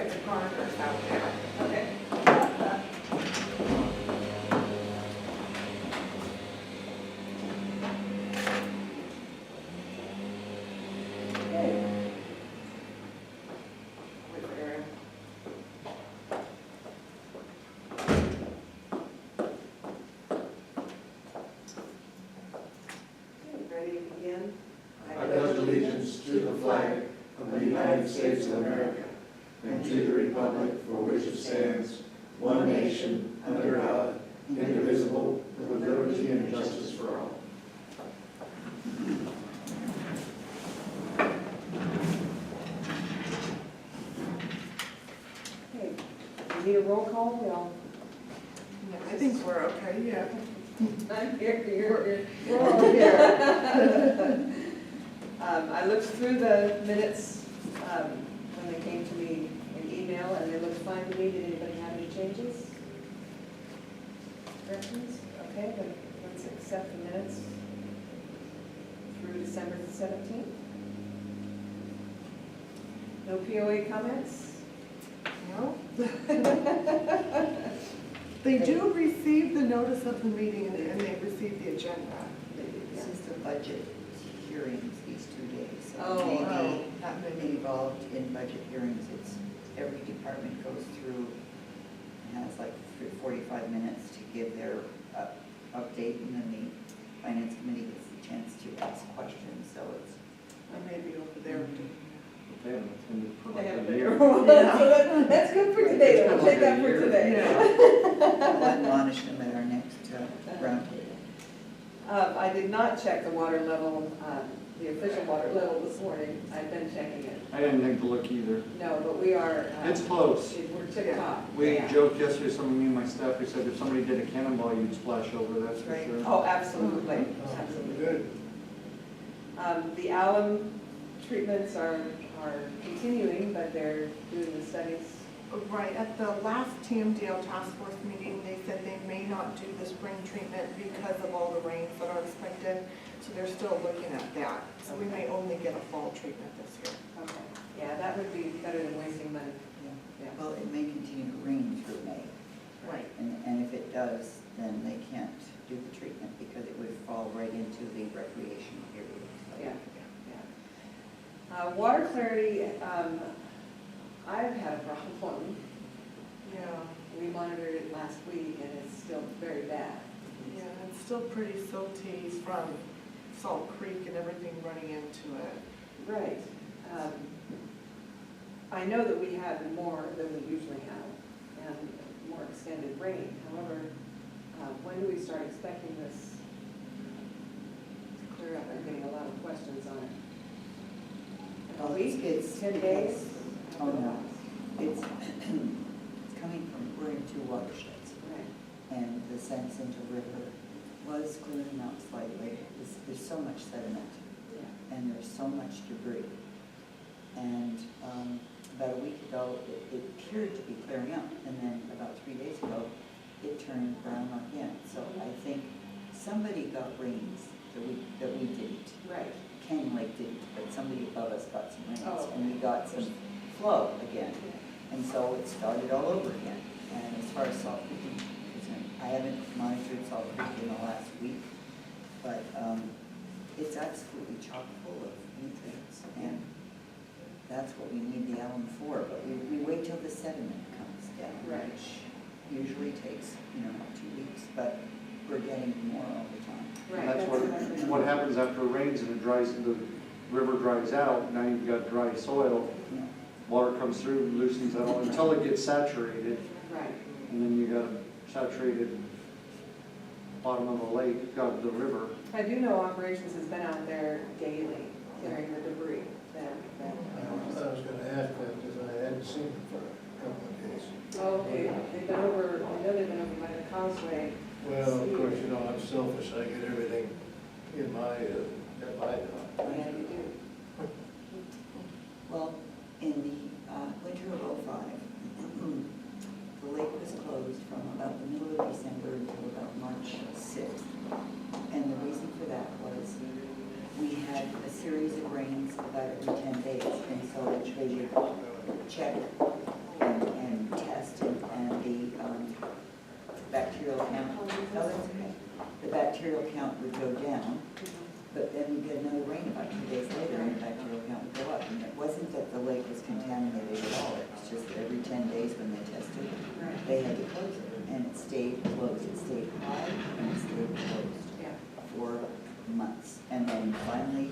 get the coroner's out there. Okay. Okay. Wait for Aaron. Okay, ready to begin? I pledge allegiance to the flag of the United States of America and to the republic for which it stands, one nation, under God, indivisible, with liberty and justice for all. Okay, we need a roll call, we all. I think we're okay, yeah. I'm here, We're all here. I looked through the minutes when they came to me in email, and they looked fine to me. Did anybody have any changes? Corrections? Okay, then let's accept the minutes through December the 17th. No POA comments? No? They do receive the notice of the meeting and they receive the agenda. This is the budget hearings these 2 days. So Oh, maybe that may been be. involved in budget hearings. It's every department goes through and has like 45 minutes to give their update, and then the finance committee gets the chance to ask questions. So it's I may be over there. They haven't attended for They like haven't a been year. here. So that's good for today, we'll take that for today. Yeah. I'll admonish them at our next roundtable. I did not check the water level, the official water level this morning. I've been checking it. I didn't think to look either. No, but we are. It's close. We're tip-top. We Yeah. joked yesterday, some of me and my staff, we said if somebody did a cannonball, you'd splash over, that's for Right. sure. Oh, absolutely, absolutely. Good. The alum treatments are continuing, but they're doing the studies. Right, at the last TMDL task force meeting, they said they may not do the spring treatment because of all the rains that are expected. So they're still looking at that. So we may only get a fall treatment this year. Okay. Yeah, that would be better than wasting money. Yeah. Well, it may continue to rain through May. Right. And if it does, then they can't do the treatment because it would fall right into the recreation period. So- Yeah. Water clarity, I've had a problem. Yeah, We monitored it last week and it's still very bad. yeah, it's still pretty silty from Salt Creek and everything running into it. Right. I know that we had more than we usually have and more extended rain. However, when do we start expecting this to clear up? I'm getting a lot of questions on it. A Well, week? it's 10 days? Oh, no. It's it's coming from, we're in two watersheds, Right. and the San Jacinto River was clearing out slightly. There's so much sediment, Yeah. and there's so much debris. And about a week ago, it appeared to be clearing up, and then about 3 days ago, it turned brown again. So I think somebody got rains that we didn't. Right. Canyon Lake didn't, but somebody above us got some rains, Oh. and we got some flow again. And so it started all over again. And as far as Salt Creek is concerned, I haven't monitored Salt Creek in the last week, but it's absolutely chock full of nutrients, and that's what we need the alum for. But we wait till the sediment comes down, Right. which usually takes, 2 weeks, but we're getting more all the time. Right. And that's what what happens after it rains and it dries, the river dries out, now you've got dry soil, Yeah. water comes through, loosens that all, until it gets saturated, Right. and then you got a saturated bottom of the lake, of the river. I do know Operations has been out there daily clearing the debris. I was gonna ask that because I hadn't seen it for a couple of days. Oh, okay, they've been over, I know they've been over by the causeway. Well, of course, I'm selfish, I get everything in my, at my dock. Yeah, you do. Well, in the winter of '05, the lake was closed from about the middle of December until about March 6th. And the reason for that was we had a series of rains about every 10 days. And so they would check No, that's okay. The bacterial count would go down, but then we get another rain about 2 days later and the bacterial count would go up. And it wasn't that the lake was contaminated at all, it was just that every 10 days when they tested, Right. they had to close it. And it stayed closed. It stayed high and it stayed closed Yeah. for months. And then finally,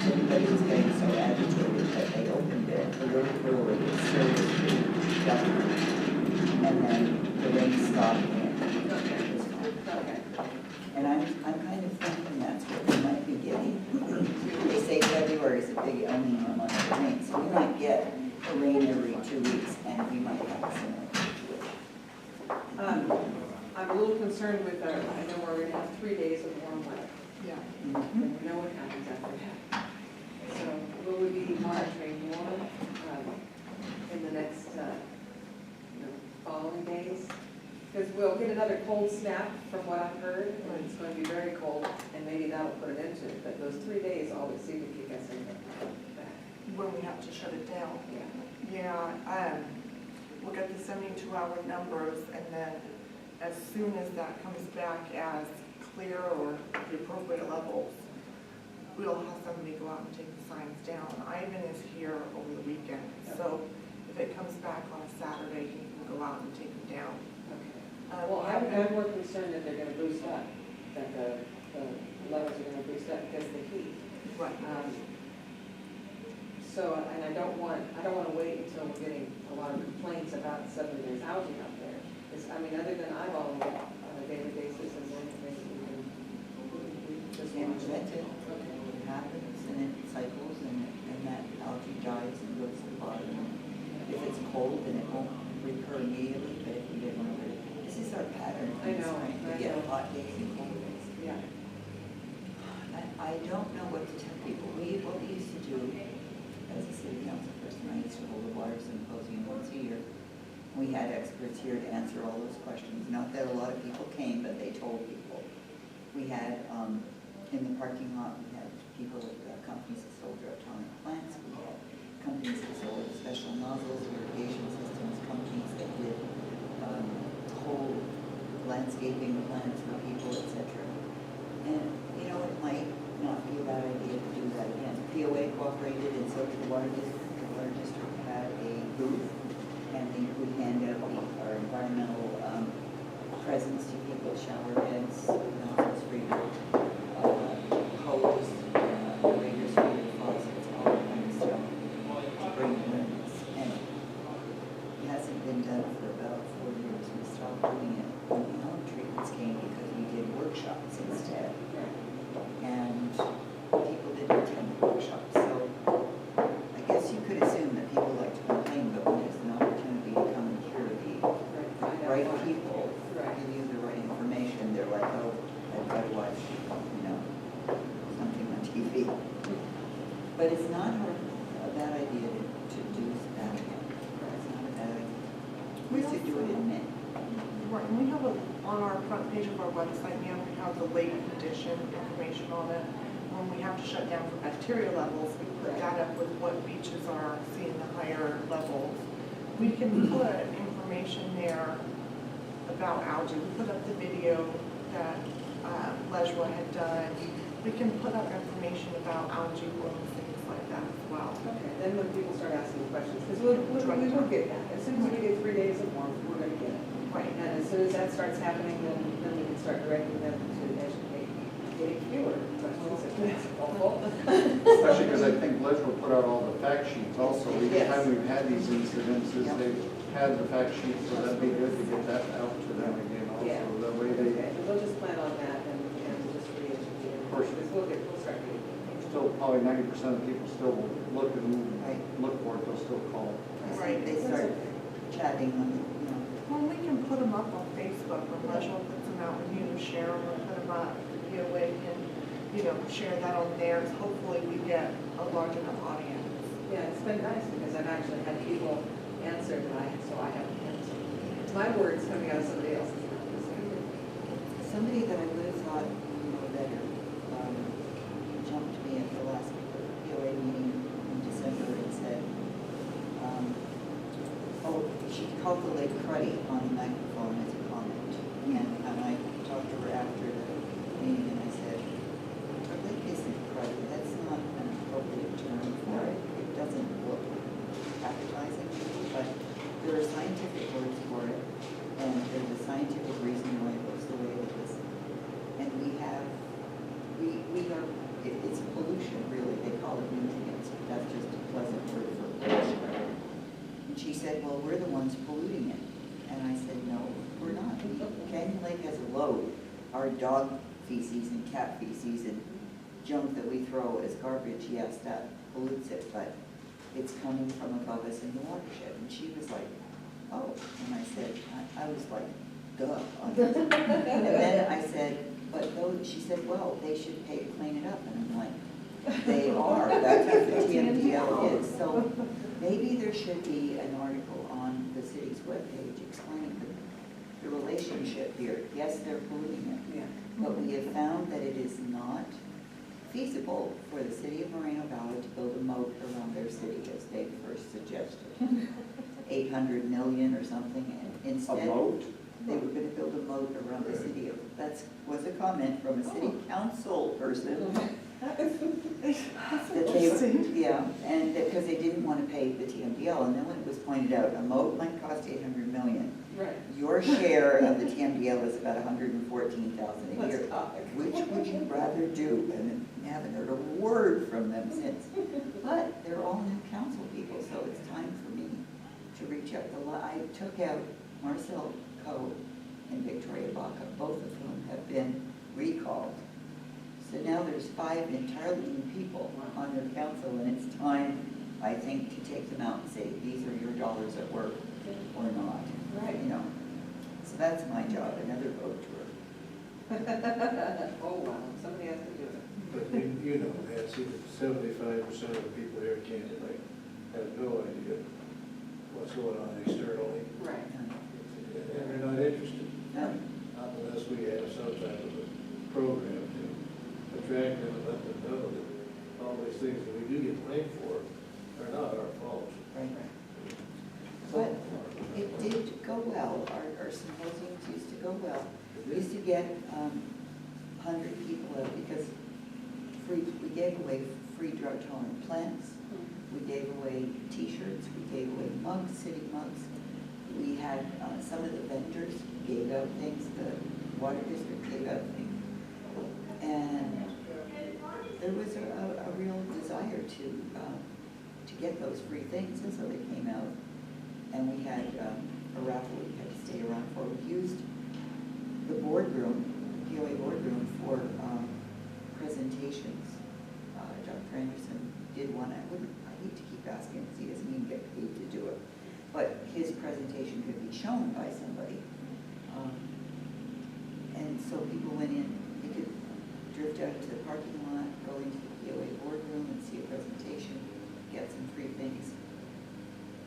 everybody was getting so agitated that they opened it a little early, so it was pretty definite. And then the rain stopped and Okay. it was fine. Okay. And I'm kind of thinking that's what we might be getting. They say February is a big El Nino month of rain, so we might get a rain every 2 weeks and we might have a similar situation. I'm a little concerned with our, I know we're gonna have 3 days of warm weather. Yeah. Mhm. And we know what happens after that. So will we be monitoring more in the next, following days? Because we'll get another cold snap from what I've heard, and it's going to be very cold, and maybe that'll put an end to it. But those 3 days always seem to kick us in the back. When we have to shut it down. Yeah. Yeah, we'll get the 72-hour numbers, and then as soon as that comes back as clear or the appropriate levels, we'll have somebody go out and take the signs down. Ivan is here over the weekend, so if it comes back on a Saturday, he can go out and take them down. Okay. We Well, haven't- I'm more concerned that they're gonna boost up, that the levels are gonna boost up because of the heat. Right. So, and I don't wanna wait until we're getting a lot of complaints about suddenly there's housing up there. Other than eyeballing it on a daily basis and then maybe we just And watch that's it. it. It happens and it cycles and that algae dies and goes to the bottom. If it's cold, then it won't recur immediately, but if we get one of it, this is our pattern. I know, We I get know. hot days and cold days. Yeah. I don't know what to tell people. What we used to do as a city council person, I used to hold a water symposium once a year. We had experts here to answer all those questions. Not that a lot of people came, but they told people. We had, in the parking lot, we had people with companies that sold electronic plants. We had companies that sold special nozzles, irrigation systems, companies that did whole landscaping plans for people, etc. And, it might not be a bad idea to do that again. POA cooperated and so did the water district. The water district had a booth and we would hand out our environmental presents to people, shower heads, nozzles for your hose, irrigators for your faucets, all that kind of stuff to bring awareness. And it hasn't been done for about 4 years. We stopped doing it when the home treatments came because we did workshops instead. And people didn't attend the workshops. So I guess you could assume that people like to complain, but when there's an opportunity to come and hear the right people, give you the right information, they're like, oh, I've got to watch, something on TV. But it's not a bad idea to do that again. It's not a bad idea. We used to do it in May. Right, and we have on our front page of our website, we have the lake condition information on it. When we have to shut down for bacteria levels, we put that up with what beaches are seeing the higher levels. We can put information there about algae. We put up the video that Lejwa had done. We can put up information about algae blooms, things like that as well. Okay, then when people start asking questions, because we will get that. As soon as we get 3 days of warmth, we're going to get it. Right. And as soon as that starts happening, then we can start directing them to educate, getting fewer questions if that's helpful. Especially because I think Ledgeville put out all the fact sheets also. Each Yes. time we've had these incidences, they've had the fact sheets, so that'd be good to get that out to them again Yeah. also. That way they Okay, we'll just plan on that and just re-educate. Of course. Because we'll start getting. still, probably 90% of people still will look Right. for it, they'll still call. Right. They start chatting on it, Well, we can put them up on Facebook, or Lejwa puts them out, and share them, or put them up, the POA can, share that on theirs. Hopefully we get a large enough audience. Yeah, it's been nice because I've actually had people answer that so I haven't answered. My words coming out of somebody else's mouth. Somebody that I would have thought knew better jumped me at the last POA meeting in December and said, she called the lake cruddy on the microphone as a comment. And I talked to her after the meeting and I said, our lake isn't crowded, that's not an appropriate term for it. It doesn't look appetizing, but there are scientific words for it, and there's a scientific reason why it looks the way it is. And we are, it's pollution, really, they call it nutrients, but that's just a pleasant word for pollution. And she said, well, we're the ones polluting it. And I said, no, we're not. Canyon Lake has a load. Our dog feces and cat feces and junk that we throw as garbage, yes, that pollutes it, but it's coming from above us in the watershed. And she was like, oh, and I said, I was like, duh. And then I said, but those, she said, well, they should pay to clean it up. And I'm like, they are, that's what the TMDL is. So maybe there should be an article on the city's webpage explaining the relationship here. Yes, they're polluting it, Yeah. but we have found that it is not feasible for the city of Moreno Valley to build a moat around their city as they first suggested. 800 million or something, and A instead moat? they were gonna build a moat around the city. That was a comment from a city council person. That they, yeah, and because they didn't want to pay the TMDL, and then when it was pointed out, a moat might cost 800 million. Right. Your share of the TMDL is about 114,000 a year. Let's talk. Which would you rather do? And I haven't heard a word from them since. But they're all new council people, so it's time for me to reach out. I took out Marcel Coe and Victoria Baca, both of whom have been recalled. So now there's 5 entirely new people on their council, and it's time, I think, to take them out and say, these are your dollars at work or not. Right. You know, so that's my job, another vote tour. Oh, wow, somebody has to do it. But you know, Nancy, that 75% of the people here in Canyon Lake have no idea what's going on externally, Right. and they're not interested. No. Not unless we have some type of a program to attract them and let them know that all these things that we do get blamed for are not our fault. Right. But it did go well, our symposiums used to go well. We used to get 100 people out because we gave away free drought tolerant plants. We gave away t-shirts, we gave away mugs, city mugs. We had some of the vendors gave out things, the water district gave out things. And there was a real desire to get those free things, and so they came out. And we had a raffle we had to stay around for. We used the boardroom, POA boardroom, for presentations. Dr. Anderson did one. I hate to keep asking because he doesn't even get paid to do it. But his presentation could be shown by somebody. And so people went in, they could drift out to the parking lot, go into the POA boardroom and see a presentation, get some free things.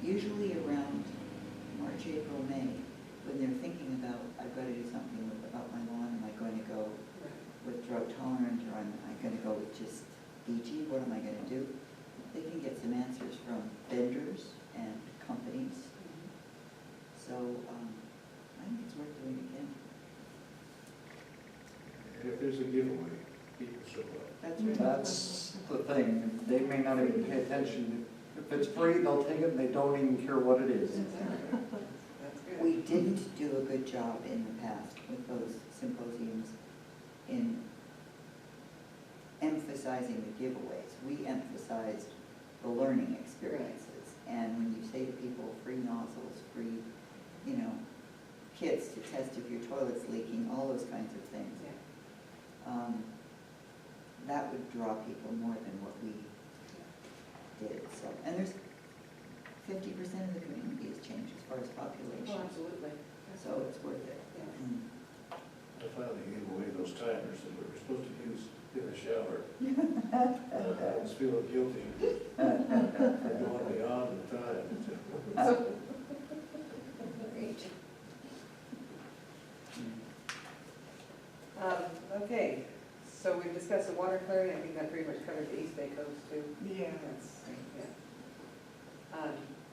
Usually around March, April, May, when they're thinking about, I've got to do something about my lawn, am I going to go with drought tolerant, or am I going to go with just BG, what am I going to do? They can get some answers from vendors and companies. So I think it's worth doing again. And if there's a giveaway, people show up. That's right. That's the thing, they may not even pay attention. If it's free, they'll take it, and they don't even care what it is. That's good. We didn't do a good job in the past with those symposiums in emphasizing the giveaways. We emphasized the learning experiences. And when you say to people, free nozzles, free, kits to test if your toilet's leaking, all those kinds of things, that would draw people more than what we did. So, and there's 50% of the community has changed as far as population. Oh, absolutely. So it's worth it. Yeah. Mm. I finally gave away those timers that we were supposed to use in the shower. I was feeling guilty for going beyond the time. Great. Okay, so we've discussed the water clearing. I think that pretty much covers the East Bay coast too. Yeah. Yeah.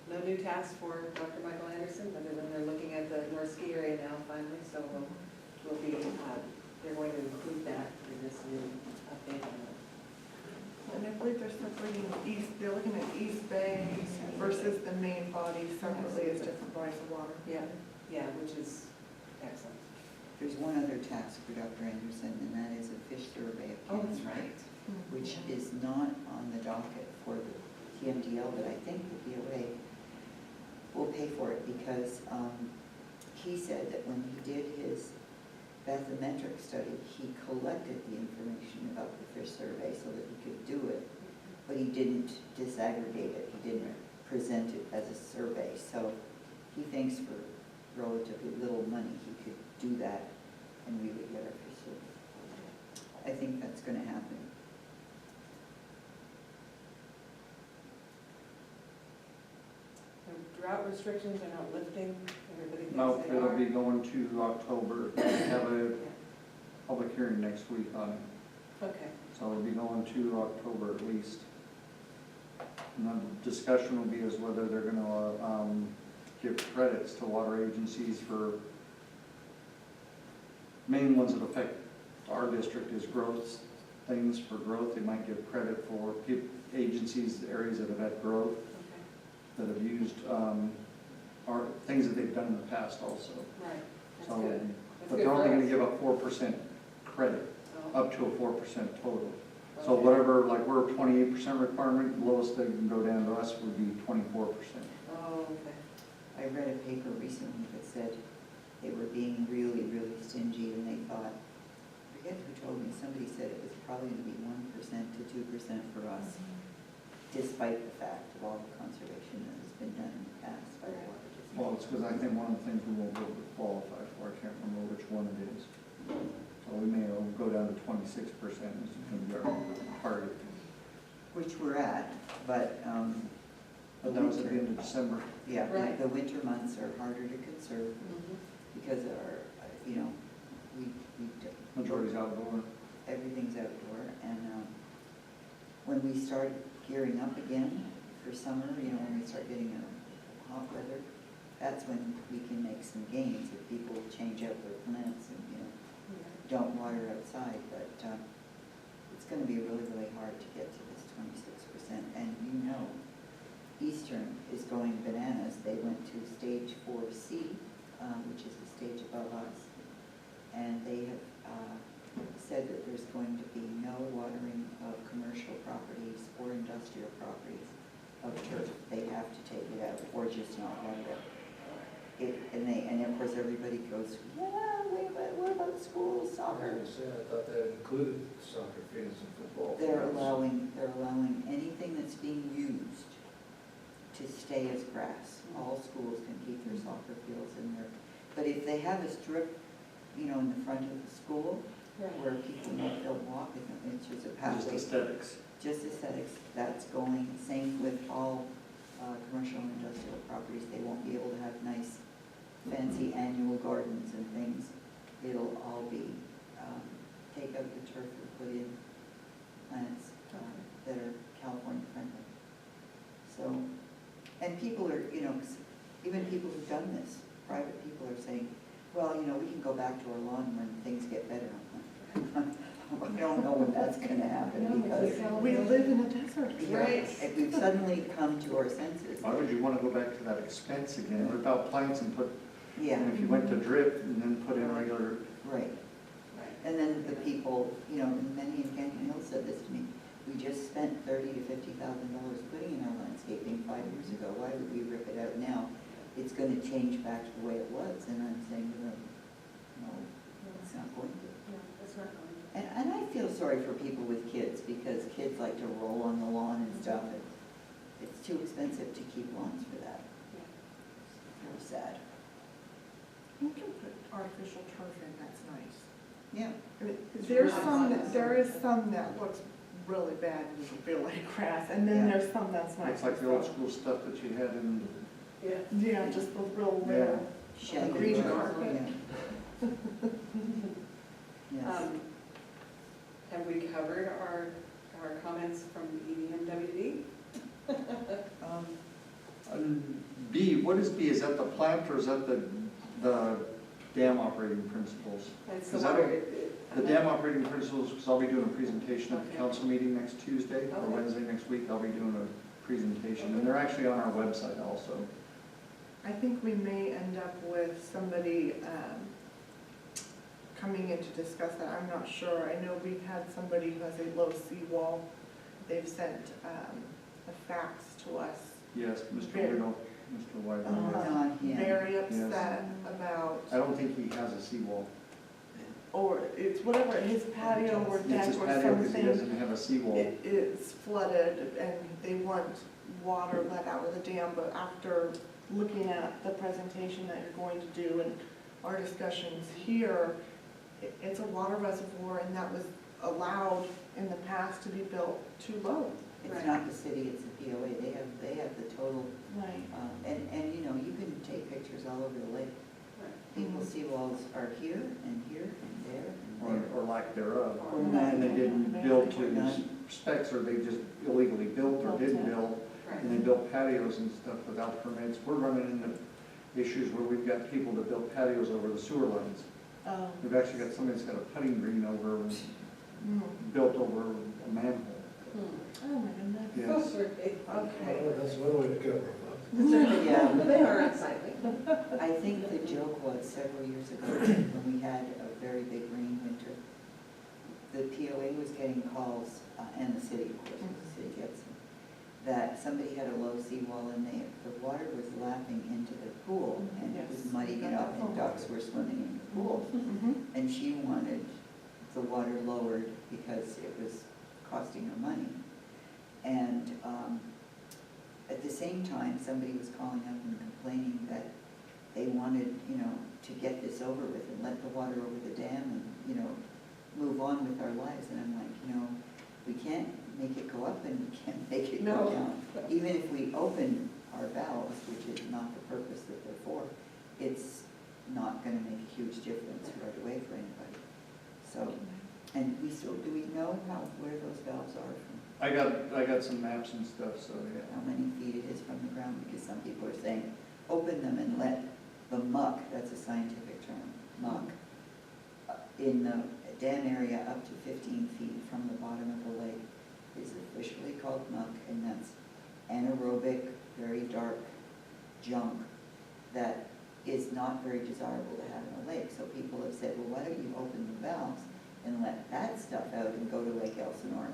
No new tasks for Dr. Michael Anderson, other than they're looking at the North Ski area now finally, so we'll will be, they're going to include that in this new update on it. And I believe they're separating they're looking at East Bay versus the main body separately as different bodies of water. Yeah, which is excellent. There's one other task for Dr. Anderson, and that is a fish survey of Oh, Canyon that's right. Lake, which is not on the docket for the TMDL, but I think the BOA will pay for it because he said that when he did his bathymetric study, he collected the information about the fish survey so that he could do it, but he didn't disaggregate it, he didn't present it as a survey. So he thinks for relatively little money, he could do that and we would get our fish survey. I think that's gonna happen. The drought restrictions are not lifting, everybody thinks No, they it'll are. be going to October. We have a public hearing next week on it, Okay, so it'll be going to October at least. And then the discussion will be is whether they're gonna, give credits to water agencies for main ones that affect our district is growth, things for growth. They might give credit for agencies, areas that have had growth, okay, that have used, our, things that they've done in the past also. right, that's So, good. That's but good they're only for gonna us. give a 4% credit, Oh, up to a 4% total. So okay. whatever, like we're 28% requirement, lowest they can go down to us would be 24%. Oh, okay. I read a paper recently that said they were being really, really stingy and they thought, I forget who told me, somebody said it was probably gonna be 1% to 2% for us, despite the fact of all the conservation that has been done in the past by the water district. Well, it's because I think one of the things we won't be able to qualify for, I can't remember which one it is. So we may go down to 26% is going to be our target. Which we're at, but, But that was at the end of December. yeah, Right. the winter months are harder to conserve Mhm. because our, you know, we Majority's outdoor. everything's outdoor, and when we start gearing up again for summer, you know, when we start getting hot weather, that's when we can make some gains if people change out their plants and, you know, don't water outside, but it's gonna be really, really hard to get to this 26%, and you know, Eastern is going bananas. They went to stage 4C, which is the stage above us, and they have said that there's going to be no watering of commercial properties or industrial properties of turf. They have to take it out or just not water it. And of course, everybody goes, yeah, wait, but what about schools, soccer? I thought that included soccer fields and football. They're allowing anything that's being used to stay as grass. All schools can keep their soccer fields in there. But if they have a strip, you know, in the front of the school where people don't walk, it's just a Just pathway. aesthetics. Just aesthetics, that's going, same with all commercial and industrial properties. They won't be able to have nice fancy annual gardens and things. It'll all be, take out the turf and put in plants that are California friendly. So, and people are, you know, even people who've done this, private people are saying, well, you know, we can go back to our lawn when things get better. I don't know when that's gonna happen because We live in a desert. if we've suddenly come to our senses. Why would you want to go back to that expense again? Rip out plants and put, Yeah, and if you went to drip and then put in regular, right. And then the people, you know, many in Canyon Hills said this to me, we just spent $30,000 to $50,000 putting in our landscaping 5 years ago. Why would we rip it out now? It's gonna change back to the way it was, and I'm saying to them, no, it's not going to. No, it's not going to. And I feel sorry for people with kids, because kids like to roll on the lawn and stuff, and it's too expensive to keep lawns for that. Very sad. You can put artificial turf in, that's nice. Yeah. I mean, there is some that looks really bad and you feel like grass, and then Yeah. there's some that's nice. it's like the old school stuff that you had in, Yeah. Yeah, just the real Yeah. little. Shaggy Green grass, carpet. yeah. Yes. Have we covered our comments from EDMWD? B, what is B? Is that the plant or is that the dam operating principles. It's the Is that water. The dam operating principles, because I'll be doing a presentation at the Okay. council meeting next Tuesday, or Okay. Wednesday next week, I'll be doing a presentation, and they're actually on our website also. I think we may end up with somebody coming in to discuss that. I'm not sure. I know we've had somebody who has a low seawall. They've sent a fax to us, Yes, Mr. Very- Widow, Mr. White. Don, yeah. very upset about, I don't think he has a seawall. or it's whatever, his patio or It's deck his or patio because he something. doesn't have a seawall. It is flooded and they want water let out of the dam, but after looking at the presentation that you're going to do and our discussions here, it's a water reservoir and that was allowed in the past to be built too low. It's Right. not the city, it's the POA, they have the total, Right. and you know, you can take pictures all over the lake. People's seawalls are here and here and there and there. Or lack thereof. Or And they didn't build to None. specs, or they just illegally built or didn't build, Right. and they built patios and stuff without permits. We're running into issues where we've got people that built patios over the sewer lines. We've actually got somebody that's got a putting green over, built over a manhole. Oh, my goodness. Yes. Okay. That's one way to cover them Yeah. But they are unsightly. I think the joke was several years ago, when we had a very big rain winter, the POA was getting calls, and the city, of course, the city gets them, that somebody had a low seawall and the water was lapping into the pool, and it was Yes. muddying it up, and ducks were swimming in the pool. Mhm. And she wanted the water lowered because it was costing her money. And at the same time, somebody was calling up and complaining that they wanted, you know, to get this over with and let the water over the dam and, you know, move on with our lives. And I'm like, you know, we can't make it go up and we can't make it go No. down. Even if we open our valves, which is not the purpose that they're for, it's not gonna make a huge difference right away for anybody. So, and do we know where those valves are from? I got some maps and stuff, so yeah. How many feet it is from the ground? Because some people are saying, open them and let the muck, that's a scientific term, muck, in the dam area up to 15 feet from the bottom of the lake is officially called muck, and that's anaerobic, very dark junk that is not very desirable to have in a lake. So people have said, well, why don't you open the valves and let that stuff out and go to Lake Elsinore,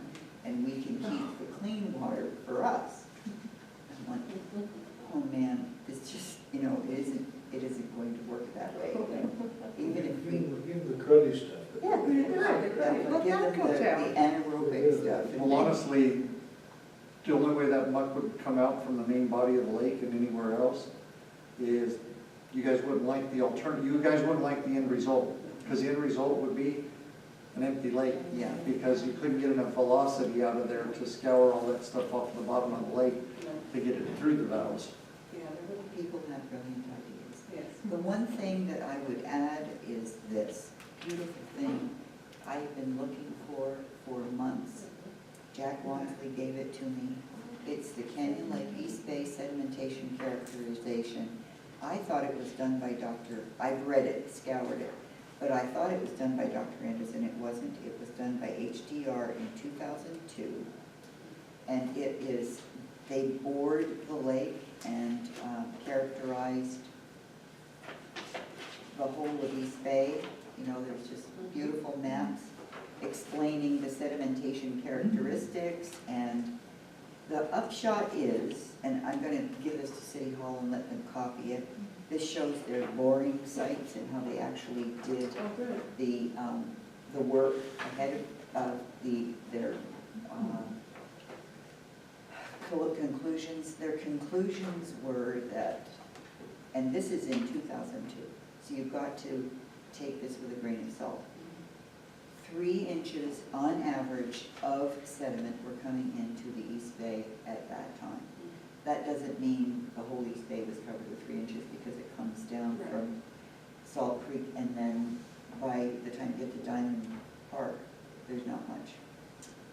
and we can keep the clean water for us. I'm like, oh man, it's just, you know, it isn't going to work that way. Even if we, Give them the cruddy stuff. yeah, but give them the anaerobic stuff. and Well, maybe- honestly, the only way that muck would come out from the main body of the lake and anywhere else is you guys wouldn't like the alternative, you guys wouldn't like the end result, because the end result would be an empty lake, Yeah, because you couldn't get enough velocity out of there to scour all that stuff off the bottom of the lake to get it through the valves. Yeah, they're really, people have brilliant ideas. yes. The one thing that I would add is this beautiful thing I've been looking for months. Jack Wansley gave it to me. It's the Canyon Lake East Bay Sedimentation Characterization. I thought it was done by I've read it, scoured it, but I thought it was done by Dr. Anderson. It wasn't. It was done by HDR in 2002. And it is, they bored the lake and characterized the whole of East Bay. You know, there's just beautiful maps explaining the sedimentation characteristics, and the upshot is, and I'm going to give this to City Hall and let them copy it, this shows their boring sites and how they actually did Oh, good. the work ahead of their conclusions. Their conclusions were that, and this is in 2002, so you've got to take this with a grain of salt. 3 inches on average of sediment were coming into the East Bay at that time. That doesn't mean the whole East Bay was covered with 3 inches, because it comes down Right. from Salt Creek, and then by the time you get to Diamond Park, there's not much.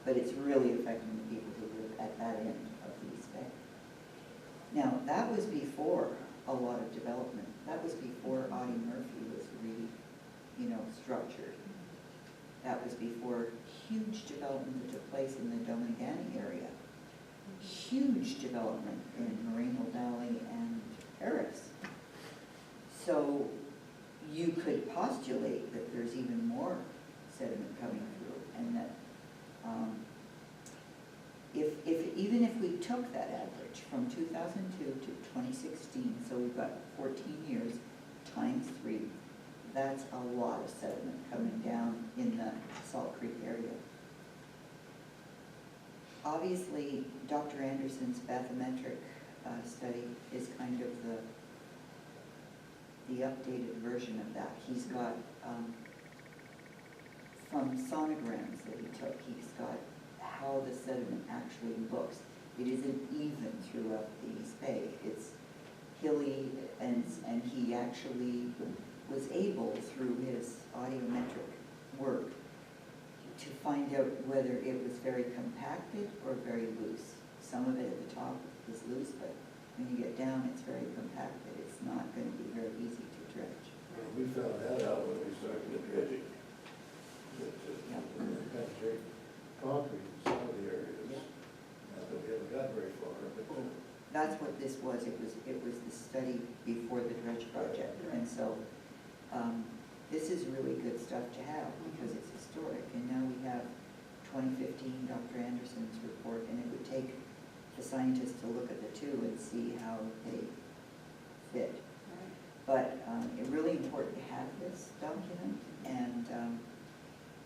But it's really affecting the people who live at that end of the East Bay. Now, that was before a lot of development. That was before Audie Murphy was really structured. That was before huge development that took place in the Dominicani area. Huge development in Moreno Valley and Paris. So you could postulate that there's even more sediment coming through, and that even if we took that average from 2002 to 2016, so we've got 14 years times 3, that's a lot of sediment coming down in the Salt Creek area. Obviously, Dr. Anderson's bathymetric study is kind of the updated version of that. He's got, from sonograms that he took, he's got how the sediment actually looks. It isn't even throughout the East Bay. It's hilly, and he actually was able, through his audiometric work, to find out whether it was very compacted or very loose. Some of it at the top is loose, but when you get down, it's very compacted. It's not going to be very easy to dredge. We found that out when we started the dredging. Yep. Penetrate concrete in some of the areas. Yep. Not that we haven't got very far, but That's what this was. It was the study before the dredge project. And so this is really good stuff to have because it's historic. And now we have 2015 Dr. Anderson's report, and it would take the scientists to look at the two and see how they fit. But it's really important to have this document, and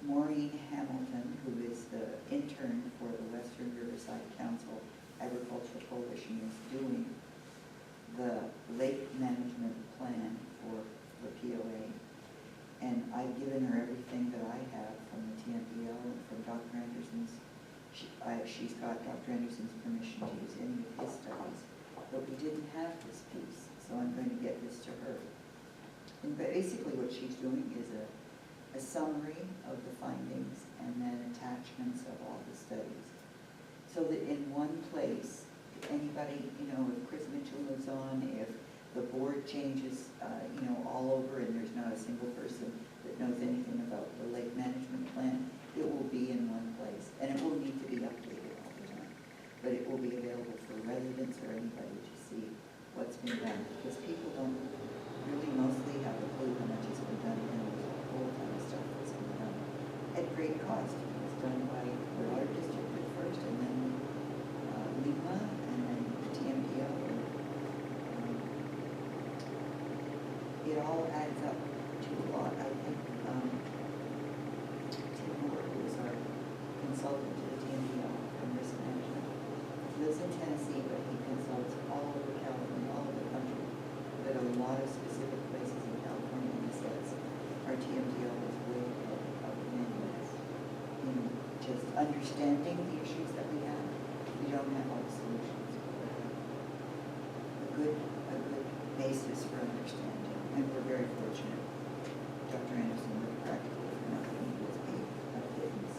Maureen Hamilton, who is the intern for the Western Riverside Council Agricultural Coalition, is doing the lake management plan for the POA. And I've given her everything that I have from the TMDL and from Dr. Anderson's. She's got Dr. Anderson's permission to use any of his studies, but we didn't have this piece, so I'm going to get this to her. And basically what she's doing is a summary of the findings and then attachments of all the studies. So that in one place, if anybody, if Chris Mitchell moves on, if the board changes, all over and there's not a single person that knows anything about the lake management plan, it will be in one place. And it will need to be updated all the time. But it will be available for residents or anybody to see what's been done. Because people don't really mostly have a clue how much has been done, and there's a whole ton of stuff that's been done at great cost. It was done by the Water District at first, and then LIMA, and then the TMDL. It all adds up to a lot. I think Tim Moore, who is our consultant to the TMDL from risk management, lives in Tennessee, but he consults all over California, all over the country, but a lot of specific places in California, and he says our TMDL is way ahead of many of us in just understanding the issues that we have. We don't have all the solutions, but a good basis for understanding. And we're very fortunate. Dr. Anderson worked practically for nothing. He was paid a pittance.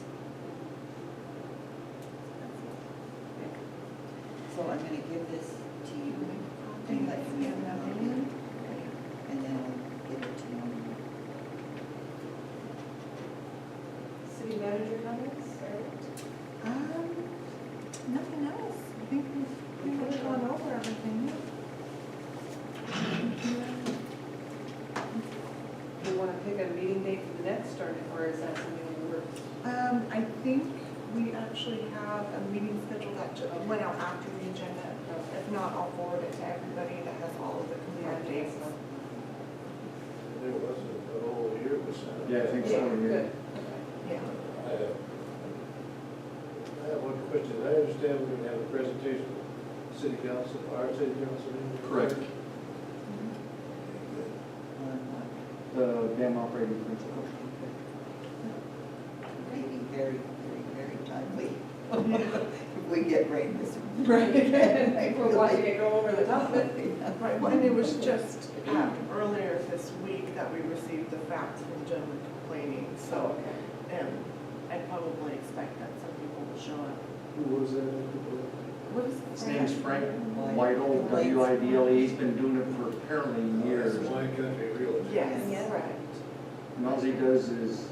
So I'm going to give this to you and let you have an opinion, and then I'll give it to you. City manager comments? Nothing else. I think we've pretty much gone over everything. Do you want to pick a meeting date for the next, or is that something in the works? I think we actually have a meeting scheduled that went out after the agenda. If not, I'll forward it to everybody that has all of the clear dates. there wasn't a whole year beside. Yeah, I think so, yeah. Good. Yeah. I have one question. I understand we're gonna have a presentation, city council, our city council. Correct. Mhm. The dam operating principles. Maybe very, very, very timely. If we get rain this week. Right. We're watching it go over the top of it. Right, and it was just earlier this week that we received the facts from the gentleman complaining, so, I probably expect that some people will show up. Who was that? What is His name's Frank White. Whittle, WIDLE. He's been doing it for apparently years. That's my country real. Yes. Correct. And all he does is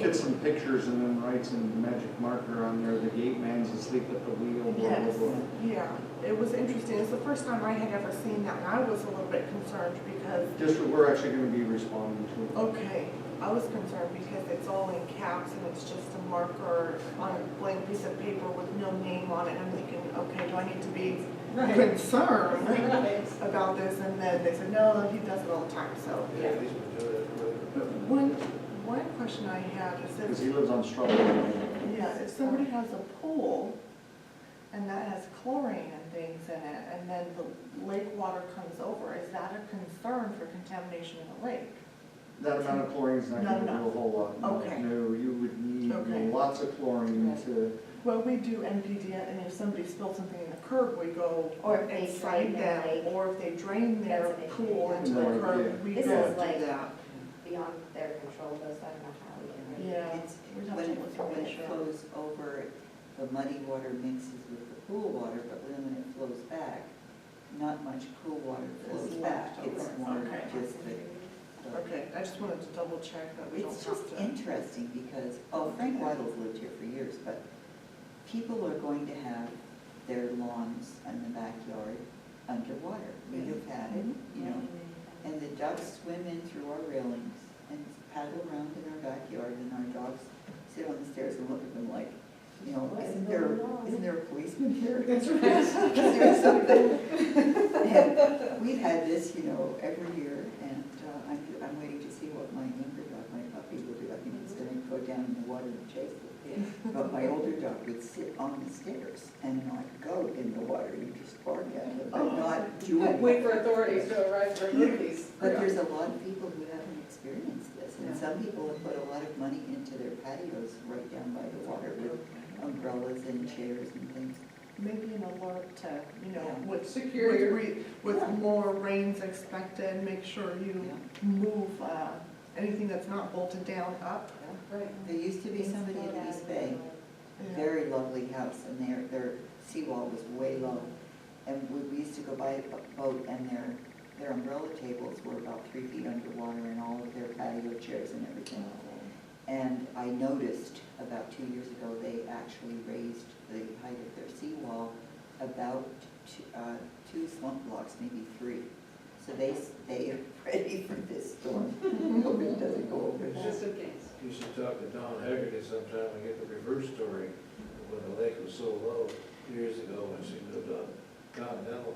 get some pictures and then writes in magic marker on there, the gate man's asleep at the wheel, blah, blah, Yes, blah. yeah, it was interesting. It's the first time I had ever seen that, and I was a little bit concerned because, Just what we're actually gonna be responding to. okay, I was concerned because it's all in caps and it's just a marker on a blank piece of paper with no name on it. And I'm thinking, okay, do I need to be concerned about this? And then they said, no, he does it all the time, so. Yeah. One question I had is Because if, he lives on Strawberry. yeah, if somebody has a pool and that has chlorine and things in it, and then the lake water comes over, is that a concern for contamination in the lake? That amount of chlorine's not gonna Not do a whole lot. No. Okay. No, you would need Okay. lots of chlorine to, Well, we do NPD, and if somebody spills something in the curb, we go Or if they and cite drain their them, lake. or if they drain their That's an issue, pool yeah. into the Right, curb, we This go is and like- do that. beyond their control, those, I don't know how we can really. Yeah. It's, We'd have when to it, look to when make it sure. flows over, the muddy water mixes with the pool water, but then when it flows back, not much pool water flows It's back. left It's over. more Okay. just the. Okay, I just wanted to double check that we don't It's have just to. interesting because, oh, Frank Weidels lived here for years, but people are going to have their lawns and the backyard underwater. We have had it, you know, and the ducks swim in through our railings and paddle around in our backyard, and our dogs sit on the stairs and look at them like, you know, isn't there a policeman here? That's right. Doing something. And we've had this, you know, every year, and I'm waiting to see what my younger dog, my puppy, will do. I think he's gonna go down in the water and chase it. But my older dog would sit on the stairs and not go in the water, you just bark at him, but not do anything. Wait for authorities to arrive for movies. But there's a lot of people who haven't experienced this, and Yeah. some people have put a lot of money into their patios right down by the water with umbrellas and chairs and things. Maybe an alert to, you know, Yeah. with, Secure your- with Yeah. more rains expected, make sure you Yeah. move, anything that's not bolted down up. Right. There used to be somebody in East Bay, Yeah. very lovely house, and their seawall was way low. And we used to go by a boat, and their umbrella tables were about 3 feet underwater, and all of their patio chairs and everything. And I noticed about 2 years ago, they actually raised the height of their seawall about 2 slump blocks, maybe 3. So they are ready for this storm. Hope it doesn't go over. Just in case. You should talk to Don Haggerty sometime and get the reverse story, when the lake was so low years ago when she lived on Continental.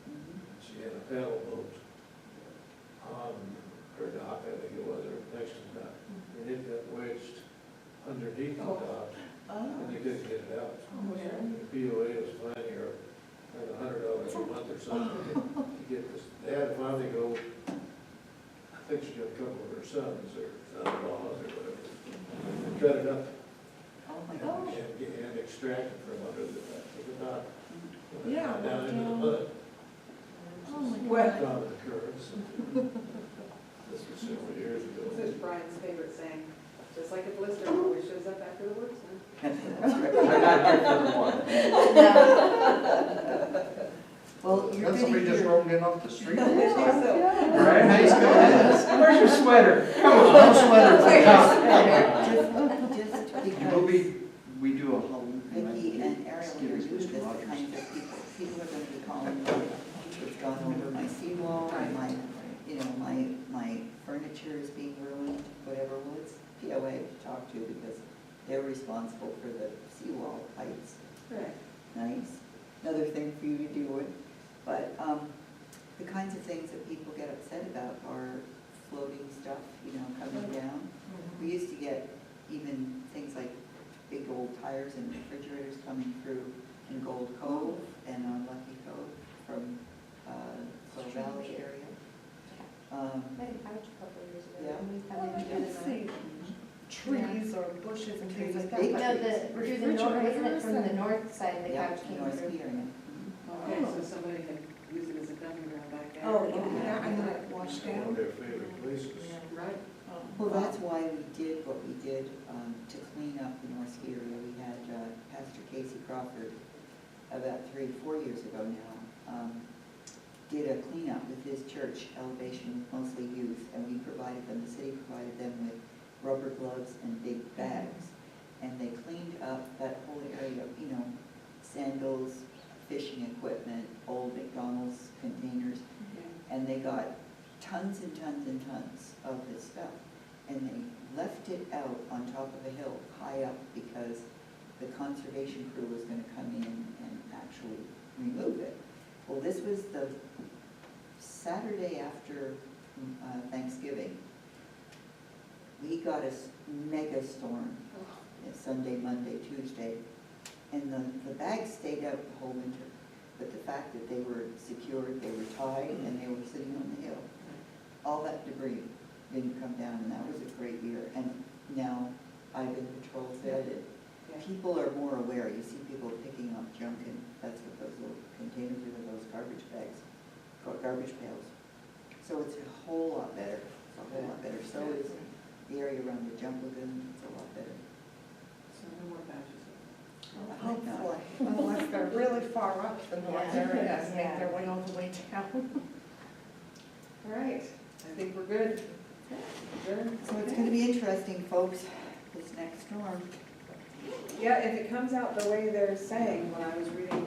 Mhm. She had a paddle boat on her dock, I think it was, or next to the dock. And it got wedged underneath the dock, and you couldn't get it out. Oh, yeah. And the POA was finding her like $100 a month or something to get this. They had to finally go, I think she got a couple of her sons or son-in-laws or whatever, and cut it up Oh, my and, gosh. and extract it from under the dock. Yeah, Down into the down. mud, Oh, my Well- God. common occurrence. This was several years ago. This is Brian's favorite saying, just like a blister always shows up after the worst, huh? That's right. I'm not here for the water. Well, you're That's somebody gonna just hear, rolled in off the street. I think so. Brian, how you doing? Where's your sweater? Come on, no sweater for top. just We'll because be, we do a Halloween. Vicki and Ariel here do this, the kinds of people are gonna be calling me, it's gone over my seawall, and my, you know, my furniture is being ruined, whatever. Well, it's POA to talk to because they're responsible for the seawall heights. Right. Nice, another thing for you to deal with. But the kinds of things that people get upset about are floating stuff, you know, coming down. We used to get even things like big old tires and refrigerators coming through in Gold Cove and on Lucky Cove from Slow Valley area. Made a couch a couple of years ago. Yeah. And we Oh, come I in can and see trees or bushes and things like that. Big but No, through the north, wasn't it from the refrigerators north side of the Yeah, couch came North through? Ski area. Okay, so somebody can use it as a dumping ground back there. Oh, and- Yeah, and then it washed One of down. their favorite places. Right. Well, that's why we did what we did to clean up the North Ski area. We had Pastor Casey Crawford about 3 or 4 years ago now did a cleanup with his church, Elevation, with mostly youth, and we provided them, the city provided them with rubber gloves and big bags. And they cleaned up that whole area, you know, sandals, fishing equipment, old McDonald's containers, and they got tons and tons and tons of this stuff. And they left it out on top of a hill, high up, because the conservation crew was gonna come in and actually remove it. Well, this was the Saturday after Thanksgiving. We got a mega storm, Sunday, Monday, Tuesday, and the bags stayed out the whole winter. But the fact that they were secured, they were tied, and they were sitting on the hill, all that debris didn't come down, and that was a great year. And now Ivan Patrol said it. People are more aware. You see people picking up junk, and that's what those little containers are, those garbage bags, garbage pails. So it's a whole lot better. It's a whole lot better. So is the area around the jump lagoon. It's a lot better. So no more badges. I hope not. Hopefully, unless they're really far up the north Yeah. area and Yeah. make their way all the way down. All right, I think we're good. Good. So it's going to be interesting, folks, this next storm. Yeah, if it comes out the way they're saying, when I was reading